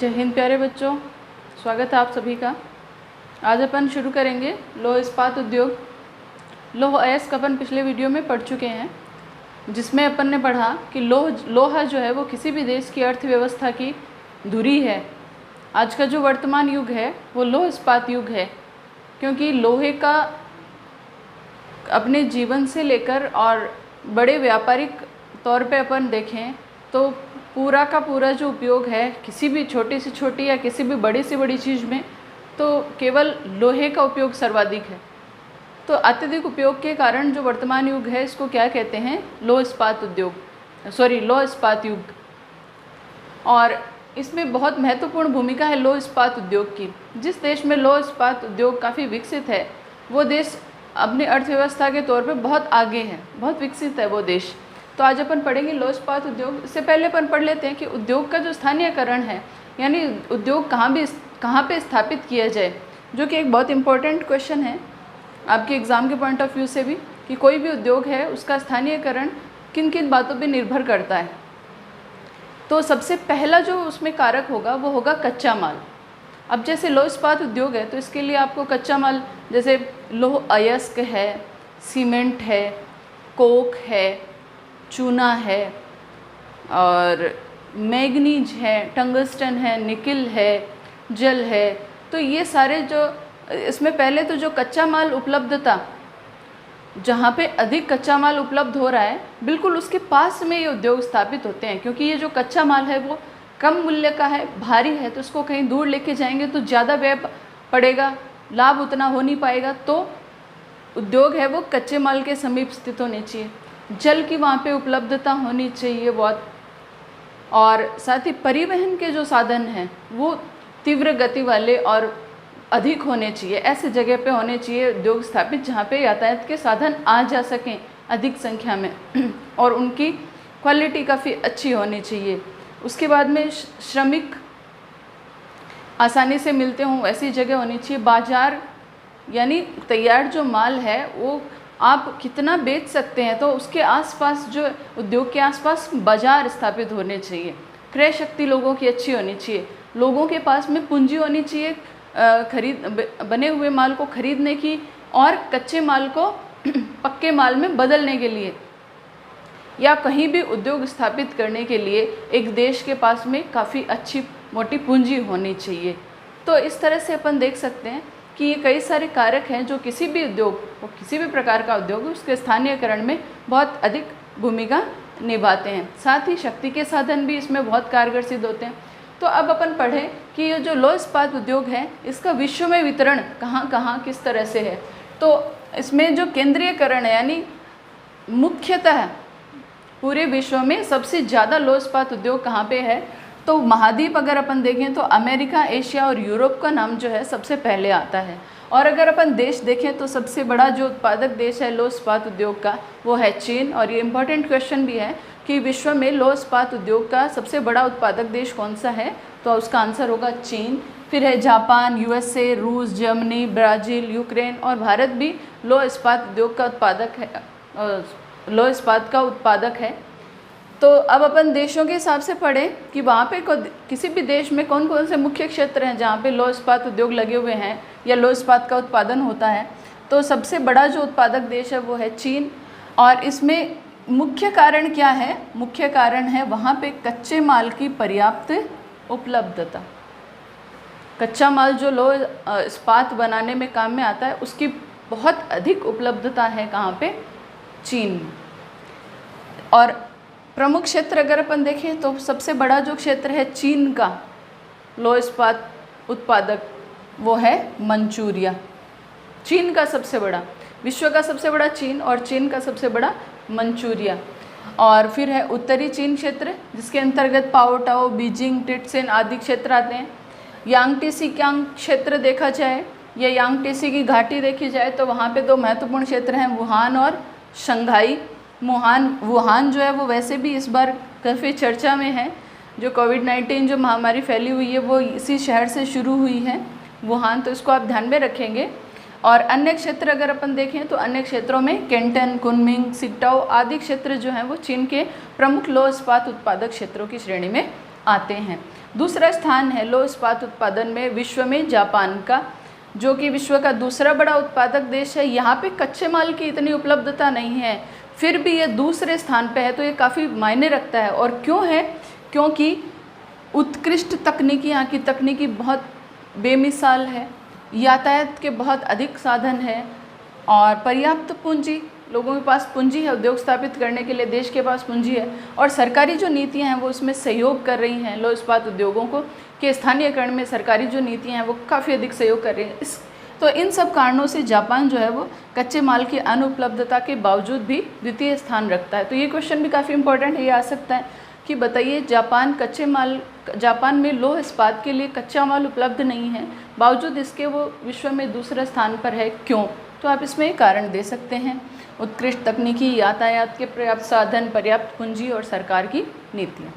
जय हिंद प्यारे बच्चों, स्वागत है आप सभी का। आज अपन शुरू करेंगे लौह इस्पात उद्योग। लौह अयस्क अपन पिछले वीडियो में पढ़ चुके हैं, जिसमें अपन ने पढ़ा कि लोहा जो है वो किसी भी देश की अर्थव्यवस्था की धुरी है। आज का जो वर्तमान युग है वो लौह इस्पात युग है, क्योंकि लोहे का अपने जीवन से लेकर और बड़े व्यापारिक तौर पे अपन देखें तो पूरा का पूरा जो उपयोग है किसी भी छोटी से छोटी या किसी भी बड़ी से बड़ी चीज़ में, तो केवल लोहे का उपयोग सर्वाधिक है। तो अत्यधिक उपयोग के कारण जो वर्तमान युग है इसको क्या कहते हैं? लौह इस्पात युग। और इसमें बहुत महत्वपूर्ण भूमिका है लौह इस्पात उद्योग की। जिस देश में लौह इस्पात उद्योग काफ़ी विकसित है वो देश अपनी अर्थव्यवस्था के तौर पे बहुत आगे है, बहुत विकसित है वो देश। तो आज अपन पढ़ेंगे लौह इस्पात उद्योग। इससे पहले अपन पढ़ लेते हैं कि उद्योग का जो स्थानीयकरण है, यानी उद्योग कहाँ पे स्थापित किया जाए, जो कि एक बहुत इम्पोर्टेंट क्वेश्चन है आपके एग्ज़ाम के पॉइंट ऑफ व्यू से भी, कि कोई भी उद्योग है उसका स्थानीयकरण किन किन बातों पे निर्भर करता है। तो सबसे पहला जो उसमें कारक होगा वो होगा कच्चा माल। अब जैसे लौह इस्पात उद्योग है तो इसके लिए आपको कच्चा माल जैसे लौह अयस्क है, सीमेंट है, कोक है, चूना है और मैग्नीज है, टंगस्टन है, निकिल है, जल है। तो ये सारे जो इसमें पहले तो जो कच्चा माल उपलब्धता, जहाँ पे अधिक कच्चा माल उपलब्ध हो रहा है बिल्कुल उसके पास में ये उद्योग स्थापित होते हैं, क्योंकि ये जो कच्चा माल है वो कम मूल्य का है, भारी है, तो इसको कहीं दूर लेके जाएंगे तो ज़्यादा व्यय पड़ेगा, लाभ उतना हो नहीं पाएगा। तो उद्योग है वो कच्चे माल के समीप स्थित होने चाहिए, जल की वहाँ पे उपलब्धता होनी चाहिए बहुत, और साथ ही परिवहन के जो साधन हैं वो तीव्र गति वाले और अधिक होने चाहिए। ऐसे जगह पे होने चाहिए उद्योग स्थापित जहाँ पे यातायात के साधन आ जा सकें अधिक संख्या में और उनकी क्वालिटी काफ़ी अच्छी होनी चाहिए। उसके बाद में श्रमिक आसानी से मिलते हों ऐसी जगह होनी चाहिए। बाज़ार यानी तैयार जो माल है वो आप कितना बेच सकते हैं, तो उसके आसपास जो उद्योग के आसपास बाज़ार स्थापित होने चाहिए। क्रय शक्ति लोगों की अच्छी होनी चाहिए, लोगों के पास में पूंजी होनी चाहिए बने हुए माल को खरीदने की और कच्चे माल को पक्के माल में बदलने के लिए, या कहीं भी उद्योग स्थापित करने के लिए एक देश के पास में काफ़ी अच्छी मोटी पूंजी होनी चाहिए। तो इस तरह से अपन देख सकते हैं कि ये कई सारे कारक हैं जो किसी भी उद्योग और किसी भी प्रकार का उद्योग उसके स्थानीयकरण में बहुत अधिक भूमिका निभाते हैं। साथ ही शक्ति के साधन भी इसमें बहुत कारगर सिद्ध होते हैं। तो अब अपन पढ़ें कि ये जो लौह इस्पात उद्योग है इसका विश्व में वितरण कहाँ कहाँ किस तरह से है। तो इसमें जो केंद्रीयकरण है, यानी मुख्यतः पूरे विश्व में सबसे ज़्यादा लौह इस्पात उद्योग कहाँ पे है, तो महाद्वीप अगर अपन देखें तो अमेरिका, एशिया और यूरोप का नाम जो है सबसे पहले आता है। और अगर अपन देश देखें तो सबसे बड़ा जो उत्पादक देश है लौह इस्पात उद्योग का वो है चीन। और ये इम्पोर्टेंट क्वेश्चन भी है कि विश्व में लौह इस्पात उद्योग का सबसे बड़ा उत्पादक देश कौन सा है, तो उसका आंसर होगा चीन। फिर है जापान, यूएसए, रूस, जर्मनी, ब्राज़ील, यूक्रेन और भारत भी लौह इस्पात उद्योग का उत्पादक है, लौह इस्पात का उत्पादक है। तो अब अपन देशों के हिसाब से पढ़ें कि वहाँ पे किसी भी देश में कौन कौन से मुख्य क्षेत्र हैं जहाँ पे लौह इस्पात उद्योग लगे हुए हैं या लौह इस्पात का उत्पादन होता है। तो सबसे बड़ा जो उत्पादक देश है वो है चीन। और इसमें मुख्य कारण क्या है? मुख्य कारण है वहाँ पे कच्चे माल की पर्याप्त उपलब्धता। कच्चा माल जो लौह इस्पात बनाने में काम में आता है उसकी बहुत अधिक उपलब्धता है कहाँ पे? चीन। और प्रमुख क्षेत्र अगर अपन देखें तो सबसे बड़ा जो क्षेत्र है चीन का लौह इस्पात उत्पादक वो है मंचूरिया। चीन का सबसे बड़ा, विश्व का सबसे बड़ा चीन और चीन का सबसे बड़ा मंचूरिया। और फिर है उत्तरी चीन क्षेत्र जिसके अंतर्गत पाओटाओ, बीजिंग, टिटसिन आदि क्षेत्र आते हैं। यांगटीसी क्षेत्र देखा जाए या यांगटीसी की घाटी देखी जाए तो वहाँ पे दो महत्वपूर्ण क्षेत्र हैं, वुहान और शंघाई। वुहान जो है वो वैसे भी इस बार काफ़ी चर्चा में है। जो कोविड-19 जो महामारी फैली हुई है वो इसी शहर से शुरू हुई है, वुहान, तो इसको आप ध्यान में रखेंगे। और अन्य क्षेत्र अगर अपन देखें तो अन्य क्षेत्रों में केंटन, कुनमिंग, सिक्टाओ आदि क्षेत्र जो हैं वो चीन के प्रमुख लौह इस्पात उत्पादक क्षेत्रों की श्रेणी में आते हैं। दूसरा स्थान है लौह इस्पात उत्पादन में विश्व में जापान का, जो कि विश्व का दूसरा बड़ा उत्पादक देश है। यहाँ पे कच्चे माल की इतनी उपलब्धता नहीं है, फिर भी ये दूसरे स्थान पे है, तो ये काफ़ी मायने रखता है। और क्यों है? क्योंकि उत्कृष्ट तकनीकी, यहाँ की तकनीकी बहुत बेमिसाल है, यातायात के बहुत अधिक साधन है और पर्याप्त पूंजी, लोगों के पास पूंजी है, उद्योग स्थापित करने के लिए देश के पास पूंजी है, और सरकारी जो नीतियां हैं वो उसमें सहयोग कर रही हैं लौह इस्पात उद्योगों को के स्थानीयकरण में। सरकारी जो नीतियां हैं वो काफ़ी अधिक सहयोग कर रही हैं। तो इन सब कारणों से जापान जो है वो कच्चे माल की अनुपलब्धता के बावजूद भी द्वितीय स्थान रखता है। तो ये क्वेश्चन भी काफ़ी इंपॉर्टेंट है, ये आ सकता है कि बताइए जापान में लौह इस्पात के लिए कच्चा माल उपलब्ध नहीं है, बावजूद इसके वो विश्व में दूसरे स्थान पर है, क्यों? तो आप इसमें एक कारण दे सकते हैं, उत्कृष्ट तकनीकी, यातायात के पर्याप्त साधन, पर्याप्त पूंजी और सरकार की नीतियाँ।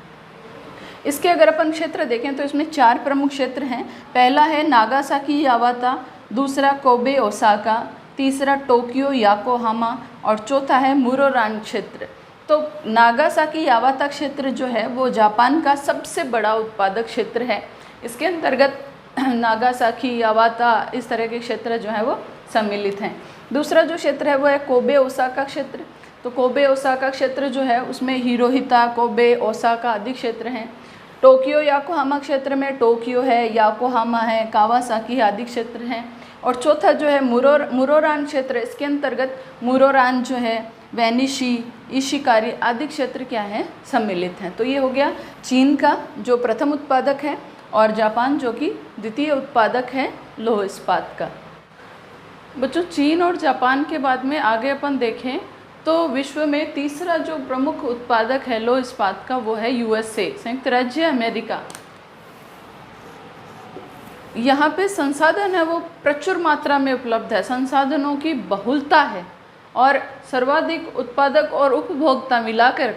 इसके अगर अपन क्षेत्र देखें तो इसमें 4 प्रमुख क्षेत्र हैं। पहला है नागासाकी यावाता, दूसरा कोबे ओसाका, तीसरा टोक्यो याकोहामा और चौथा है मुरोरान क्षेत्र। तो नागासाकी यावाता क्षेत्र जो है वो जापान का सबसे बड़ा उत्पादक क्षेत्र है। इसके अंतर्गत नागासाकी, यावाता इस तरह के क्षेत्र जो है वो सम्मिलित हैं। दूसरा जो क्षेत्र है वो है कोबे ओसाका क्षेत्र। तो कोबे ओसाका क्षेत्र जो है उसमें हिरोहिता, कोबे, ओसाका आदि क्षेत्र हैं। टोक्यो याकोहामा क्षेत्र में टोक्यो है, याकोहामा है, कावासाकी आदि क्षेत्र हैं। और चौथा जो है मुरोरान क्षेत्र, इसके अंतर्गत मुरोरान जो है, वेनिशी, इशिकारी आदि क्षेत्र क्या है, सम्मिलित हैं। तो ये हो गया चीन का जो प्रथम उत्पादक है और जापान जो कि द्वितीय उत्पादक है लौह इस्पात का। बच्चों, चीन और जापान के बाद में आगे अपन देखें तो विश्व में तीसरा जो प्रमुख उत्पादक है लौह इस्पात का वो है यूएसए, संयुक्त राज्य अमेरिका। यहाँ पे संसाधन है वो प्रचुर मात्रा में उपलब्ध है, संसाधनों की बहुलता है और सर्वाधिक उत्पादक और उपभोक्ता मिलाकर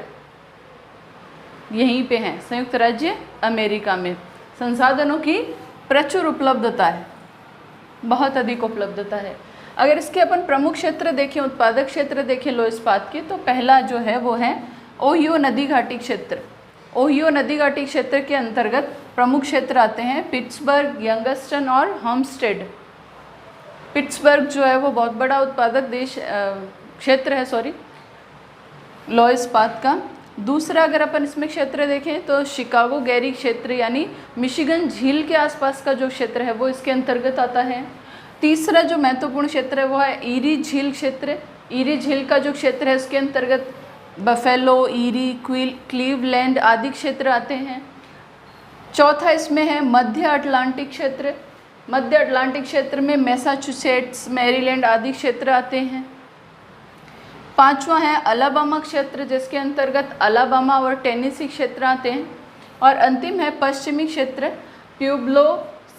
यहीं पे हैं। संयुक्त राज्य अमेरिका में संसाधनों की प्रचुर उपलब्धता है, बहुत अधिक उपलब्धता है। अगर इसके अपन प्रमुख क्षेत्र देखें, उत्पादक क्षेत्र देखें लौह इस्पात के, तो पहला जो है वो है ओहियो नदी घाटी क्षेत्र। ओहियो नदी घाटी क्षेत्र के अंतर्गत प्रमुख क्षेत्र आते हैं पिट्सबर्ग, यंगस्टन और होम्स्टेड। पिट्सबर्ग जो है वो बहुत बड़ा उत्पादक क्षेत्र है लौह इस्पात का। दूसरा अगर अपन इसमें क्षेत्र देखें तो शिकागो गैरी क्षेत्र, यानी मिशिगन झील के आसपास का जो क्षेत्र है वो इसके अंतर्गत आता है। तीसरा जो महत्वपूर्ण क्षेत्र है वो है ईरी झील क्षेत्र। ईरी झील का जो क्षेत्र है उसके अंतर्गत बफेलो, ईरी, क्लीवलैंड आदि क्षेत्र आते हैं। चौथा इसमें है मध्य अटलांटिक क्षेत्र। मध्य अटलांटिक क्षेत्र में मैसाचुसेट्स, मैरीलैंड आदि क्षेत्र आते हैं। पांचवा है अलाबामा क्षेत्र, जिसके अंतर्गत अलाबामा और टेनेसी क्षेत्र आते हैं। और अंतिम है पश्चिमी क्षेत्र, प्यूब्लो,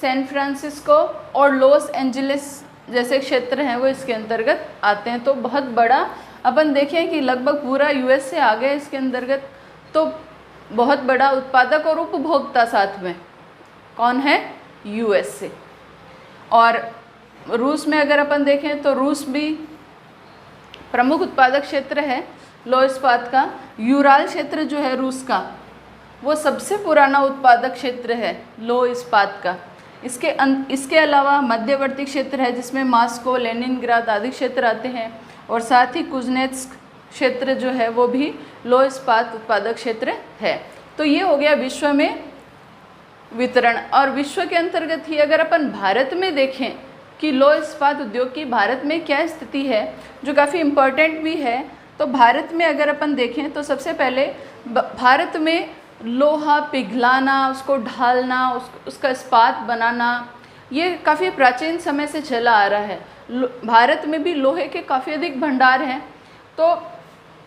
सैन फ्रांसिस्को और लॉस एंजलिस जैसे क्षेत्र हैं वो इसके अंतर्गत आते हैं। तो बहुत बड़ा अपन देखें कि लगभग पूरा यूएस से आ गए इसके अंतर्गत, तो बहुत बड़ा उत्पादक और उपभोक्ता साथ में कौन है, यूएस से। और रूस में अगर अपन देखें तो रूस भी प्रमुख उत्पादक क्षेत्र है लौह इस्पात का। यूराल क्षेत्र जो है रूस का वो सबसे पुराना उत्पादक क्षेत्र है लौह इस्पात का। इसके अलावा मध्यवर्ती क्षेत्र है जिसमें मॉस्को, लेनिनग्राद आदि क्षेत्र आते हैं। और साथ ही कुज्नेत्स्क क्षेत्र जो है वो भी लौह इस्पात उत्पादक क्षेत्र है। तो ये हो गया विश्व में वितरण। और विश्व के अंतर्गत ही अगर अपन भारत में देखें कि लौह इस्पात उद्योग की भारत में क्या स्थिति है, जो काफ़ी इम्पोर्टेंट भी है। तो भारत में अगर अपन देखें तो सबसे पहले भारत में लोहा पिघलाना, उसको ढालना, उसका इस्पात बनाना, ये काफ़ी प्राचीन समय से चला आ रहा है। भारत में भी लोहे के काफ़ी अधिक भंडार हैं। तो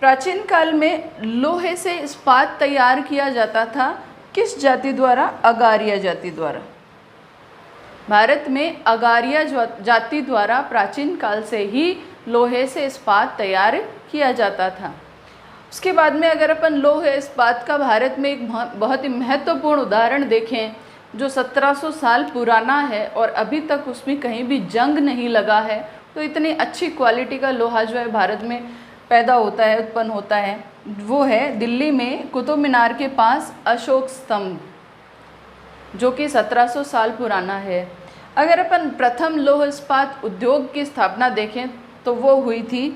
प्राचीन काल में लोहे से इस्पात तैयार किया जाता था किस जाति द्वारा, अगारिया जाति द्वारा। भारत में अगारिया जाति द्वारा प्राचीन काल से ही लोहे से इस्पात तैयार किया जाता था। उसके बाद में अगर अपन लोहे इस्पात का भारत में एक बहुत ही महत्वपूर्ण उदाहरण देखें जो 1700 साल पुराना है और अभी तक उसमें कहीं भी जंग नहीं लगा है, तो इतनी अच्छी क्वालिटी का लोहा जो है भारत में पैदा होता है, उत्पन्न होता है, वो है दिल्ली में कुतुब मीनार के पास अशोक स्तंभ। जो कि 1700 साल पुराना है। अगर अपन प्रथम लौह इस्पात उद्योग की स्थापना देखें तो वो हुई थी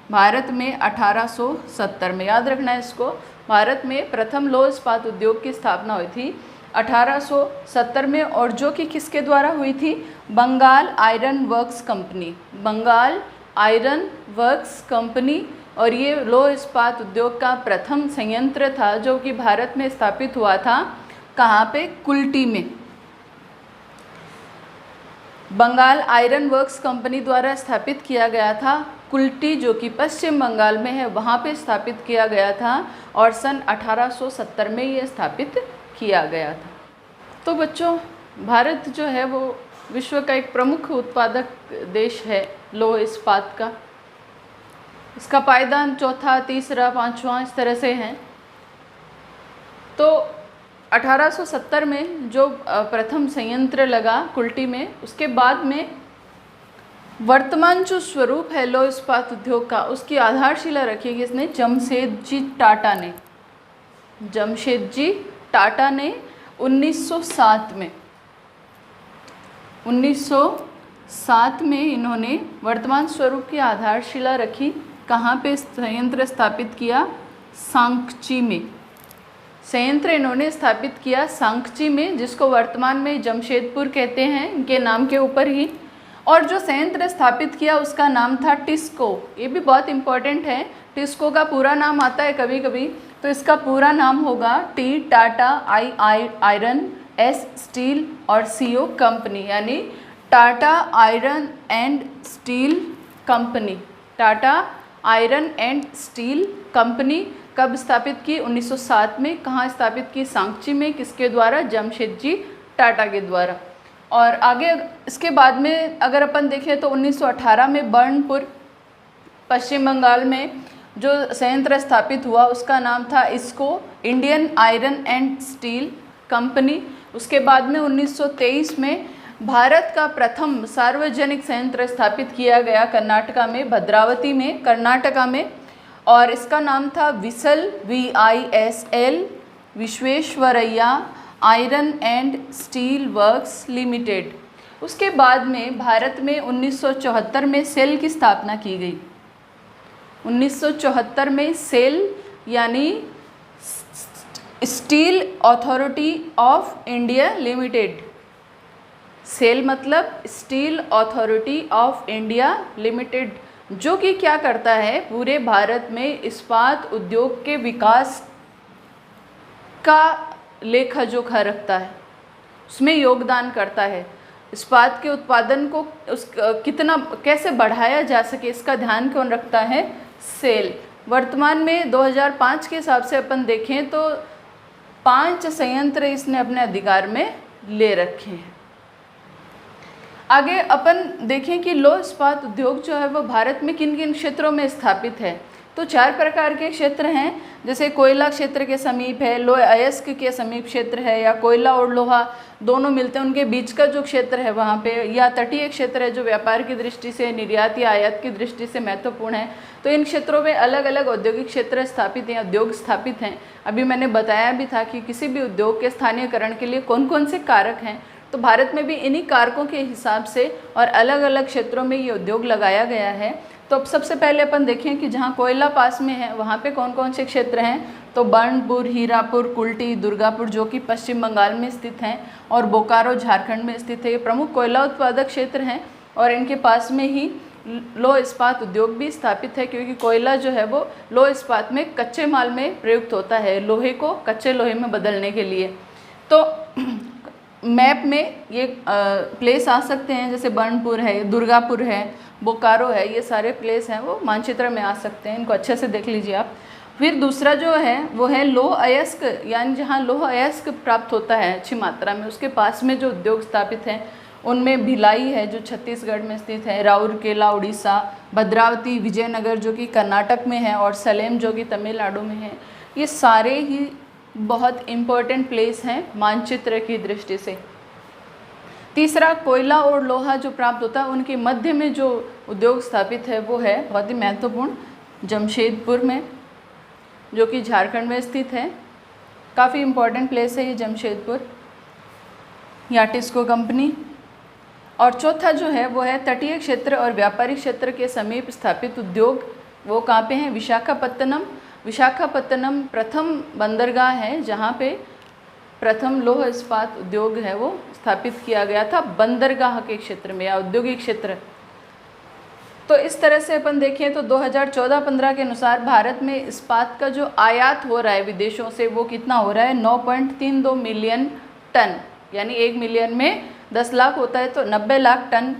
भारत में 1870 में। याद रखना है इसको, भारत में प्रथम लौह इस्पात उद्योग की स्थापना हुई थी 1870 में, और जो कि किसके द्वारा हुई थी? Bengal iron works company, Bengal iron works company. और ये लौह इस्पात उद्योग का प्रथम संयंत्र था जो कि भारत में स्थापित हुआ था। कहाँ पे? कुल्टी में। बंगाल आयरन वर्क्स कंपनी द्वारा स्थापित किया गया था। कुल्टी जो कि पश्चिम बंगाल में है वहाँ पे स्थापित किया गया था और सन 1870 में ये स्थापित किया गया था। तो बच्चों, भारत जो है वो विश्व का एक प्रमुख उत्पादक देश है लौह इस्पात का। इसका पायदान चौथा, तीसरा, पांचवा इस तरह से हैं। तो 1870 में जो प्रथम संयंत्र लगा कुल्टी में, उसके बाद में वर्तमान जो स्वरूप है लौह इस्पात उद्योग का, उसकी आधारशिला रखी किसने? जमशेदजी टाटा ने। जमशेदजी टाटा ने 1907 में 1907 में इन्होंने वर्तमान स्वरूप की आधारशिला रखी। कहाँ पे संयंत्र स्थापित किया? सांकची में। संयंत्र इन्होंने स्थापित किया सांकची में, जिसको वर्तमान में जमशेदपुर कहते हैं इनके नाम के ऊपर ही। और जो संयंत्र स्थापित किया उसका नाम था टिस्को। ये भी बहुत इम्पोर्टेंट है, टिस्को का पूरा नाम आता है कभी कभी, तो इसका पूरा नाम होगा टी टाटा, आई आयरन, एस स्टील और सीओ कंपनी, यानी Tata iron and steel company. Tata iron and steel company कब स्थापित की? 1907 में। कहाँ स्थापित की? सांकची में। किसके द्वारा? जमशेदजी टाटा के द्वारा। और आगे इसके बाद में अगर अपन देखें तो 1918 में बर्नपुर पश्चिम बंगाल में जो संयंत्र स्थापित हुआ उसका नाम था इसको Indian iron and steel company. उसके बाद में 1923 में भारत का प्रथम सार्वजनिक संयंत्र स्थापित किया गया कर्नाटका में, भद्रावती में, कर्नाटका में, और इसका नाम था whistle, VISL, Visvesvaraya iron and steel works limited. उसके बाद में भारत में 1974 में सेल की स्थापना की गई। 1974 में सेल यानी Steel Authority of India Limited. SAIL मतलब Steel Authority of India Limited, जो कि क्या करता है? पूरे भारत में इस्पात उद्योग के विकास का लेखा जोखा रखता है, उसमें योगदान करता है। इस्पात के उत्पादन को कितना कैसे बढ़ाया जा सके इसका ध्यान कौन रखता है? सेल। वर्तमान में 2005 के हिसाब से अपन देखें तो 5 संयंत्र इसने अपने अधिकार में ले रखे हैं। आगे अपन देखें कि लौह इस्पात उद्योग जो है वो भारत में किन किन क्षेत्रों में स्थापित है। तो 4 प्रकार के क्षेत्र हैं, जैसे कोयला क्षेत्र के समीप है, लोह अयस्क के समीप क्षेत्र है, या कोयला और लोहा दोनों मिलते हैं उनके बीच का जो क्षेत्र है वहाँ पे, या तटीय क्षेत्र है जो व्यापार की दृष्टि से, निर्यात या आयात की दृष्टि से महत्वपूर्ण है। तो इन क्षेत्रों में अलग अलग औद्योगिक क्षेत्र स्थापित हैं, उद्योग स्थापित हैं। अभी मैंने बताया भी था कि किसी भी उद्योग के स्थानीयकरण के लिए कौन कौन से कारक हैं, तो भारत में भी इन्हीं कारकों के हिसाब से और अलग अलग क्षेत्रों में ये उद्योग लगाया गया है। तो अब सबसे पहले अपन देखें कि जहाँ कोयला पास में है वहाँ पे कौन कौन से क्षेत्र हैं। तो बर्नपुर, हीरापुर, कुल्टी, दुर्गापुर जो कि पश्चिम बंगाल में स्थित हैं, और बोकारो झारखंड में स्थित है। ये प्रमुख कोयला उत्पादक क्षेत्र हैं और इनके पास में ही लौह इस्पात उद्योग भी स्थापित है, क्योंकि कोयला जो है वो लौह इस्पात में कच्चे माल में प्रयुक्त होता है, लोहे को कच्चे लोहे में बदलने के लिए। तो मैप में ये प्लेस आ सकते हैं, जैसे बर्नपुर है, दुर्गापुर है, बोकारो है, ये सारे प्लेस हैं वो मानचित्र में आ सकते हैं, इनको अच्छे से देख लीजिए आप। फिर दूसरा जो है वो है लोह अयस्क, यानी जहाँ लोह अयस्क प्राप्त होता है अच्छी मात्रा में, उसके पास में जो उद्योग स्थापित हैं उनमें भिलाई है जो छत्तीसगढ़ में स्थित है, राउरकेला उड़ीसा, भद्रावती विजयनगर जो कि कर्नाटक में है, और सलेम जो कि तमिलनाडु में है। ये सारे ही बहुत इम्पोर्टेंट प्लेस हैं मानचित्र की दृष्टि से। तीसरा, कोयला और लोहा जो प्राप्त होता है उनके मध्य में जो उद्योग स्थापित है वो है बहुत ही महत्वपूर्ण जमशेदपुर में, जो कि झारखंड में स्थित है। काफ़ी इम्पोर्टेंट प्लेस है ये जमशेदपुर। याटिस्को कंपनी। और चौथा जो है वो है तटीय क्षेत्र और व्यापारिक क्षेत्र के समीप स्थापित उद्योग। वो कहाँ पे हैं? विशाखापत्तनम। विशाखापत्तनम प्रथम बंदरगाह है जहाँ पे प्रथम लौह इस्पात उद्योग है वो स्थापित किया गया था बंदरगाह के क्षेत्र में या औद्योगिक क्षेत्र। तो इस तरह से अपन देखें तो 2014-15 के अनुसार भारत में इस्पात का जो आयात हो रहा है विदेशों से वो कितना हो रहा है? 9.32 मिलियन टन। यानी 1 मिलियन में 10 लाख होता है तो 90 लाख टन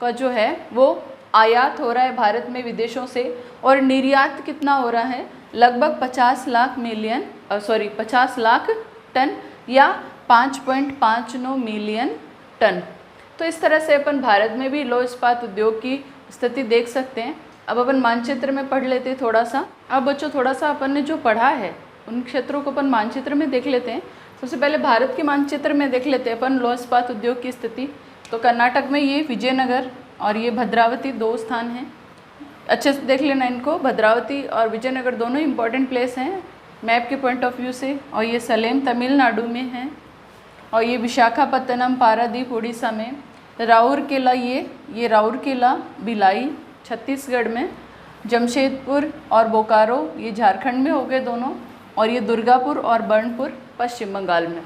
का जो है वो आयात हो रहा है भारत में विदेशों से। और निर्यात कितना हो रहा है? लगभग 50 लाख टन या 5.59 मिलियन टन। तो इस तरह से अपन भारत में भी लौह इस्पात उद्योग की स्थिति देख सकते हैं। अब अपन मानचित्र में पढ़ लेते हैं थोड़ा सा। अब बच्चों थोड़ा सा अपन ने जो पढ़ा है उन क्षेत्रों को अपन मानचित्र में देख लेते हैं। सबसे पहले भारत के मानचित्र में देख लेते हैं अपन लौह इस्पात उद्योग की स्थिति। तो कर्नाटक में ये विजयनगर और ये भद्रावती 2 स्थान हैं। अच्छे से देख लेना इनको। भद्रावती और विजयनगर दोनों इंपॉर्टेंट प्लेस हैं मैप के पॉइंट ऑफ व्यू से। और ये सलेम तमिलनाडु में है। और ये विशाखापत्तनम पारादीप उड़ीसा में। राउरकेला ये राउरकेला भिलाई छत्तीसगढ़ में। जमशेदपुर और बोकारो ये झारखंड में हो गए दोनों। और ये दुर्गापुर और बर्नपुर पश्चिम बंगाल में।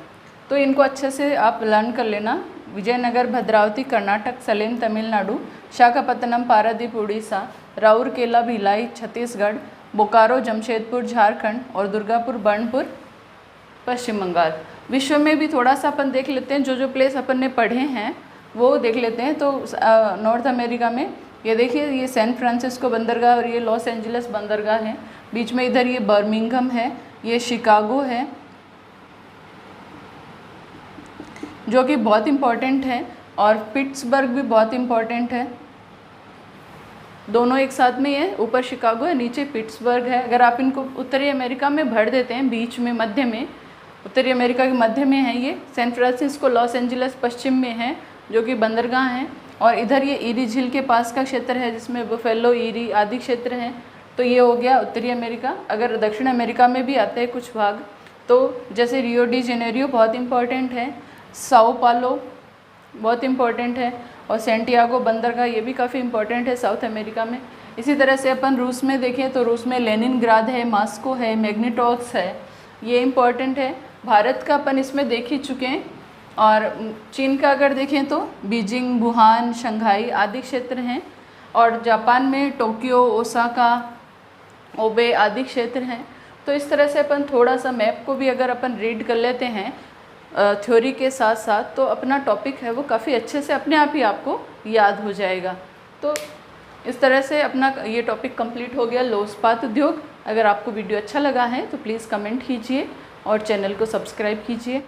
तो इनको अच्छे से आप लर्न कर लेना। विजयनगर भद्रावती कर्नाटक, सलेम तमिलनाडु, विशाखापत्तनम पारादीप उड़ीसा, राउरकेला भिलाई छत्तीसगढ़, बोकारो जमशेदपुर झारखंड और दुर्गापुर बर्नपुर पश्चिम बंगाल। विश्व में भी थोड़ा सा अपन देख लेते हैं। जो प्लेस अपन ने पढ़े हैं वो देख लेते हैं। तो नॉर्थ अमेरिका में ये देखिए ये सैन फ्रांसिस्को बंदरगाह और ये लॉस एंजलिस बंदरगाह है। बीच में इधर ये बर्मिंघम है, ये शिकागो है जो कि बहुत इम्पॉर्टेंट है। और पिट्सबर्ग भी बहुत इम्पॉर्टेंट है। दोनों एक साथ में ये ऊपर शिकागो है नीचे पिट्सबर्ग है। अगर आप इनको उत्तरी अमेरिका में भर देते हैं बीच में मध्य में, उत्तरी अमेरिका के मध्य में है ये सैन फ्रांसिस्को, लॉस एंजलिस पश्चिम में है जो कि बंदरगाह हैं। और इधर ये ईरी झील के पास का क्षेत्र है जिसमें बुफेलो, ईरी आदि क्षेत्र हैं। तो ये हो गया उत्तरी अमेरिका। अगर दक्षिण अमेरिका में भी आते हैं कुछ भाग, तो जैसे रियो डी जेनेरियो बहुत इम्पॉर्टेंट है, साओ पालो बहुत इम्पॉर्टेंट है और सेंटियागो बंदरगाह ये भी काफ़ी इम्पॉर्टेंट है साउथ अमेरिका में। इसी तरह से अपन रूस में देखें तो रूस में लेनिनग्राद है, मॉस्को है, मैग्नेटॉक्स है, ये इम्पॉर्टेंट है। भारत का अपन इसमें देख ही चुके हैं। और चीन का अगर देखें तो बीजिंग, वुहान, शंघाई आदि क्षेत्र हैं। और जापान में टोक्यो, ओसाका, ओबे आदि क्षेत्र हैं। तो इस तरह से अपन थोड़ा सा मैप को भी अगर अपन रीड कर लेते हैं थ्योरी के साथ साथ, तो अपना टॉपिक है वो काफ़ी अच्छे से अपने आप ही आपको याद हो जाएगा। तो इस तरह से अपना ये टॉपिक कंप्लीट हो गया लौह इस्पात उद्योग। अगर आपको वीडियो अच्छा लगा है तो प्लीज़ कमेंट कीजिए और चैनल को सब्सक्राइब कीजिए।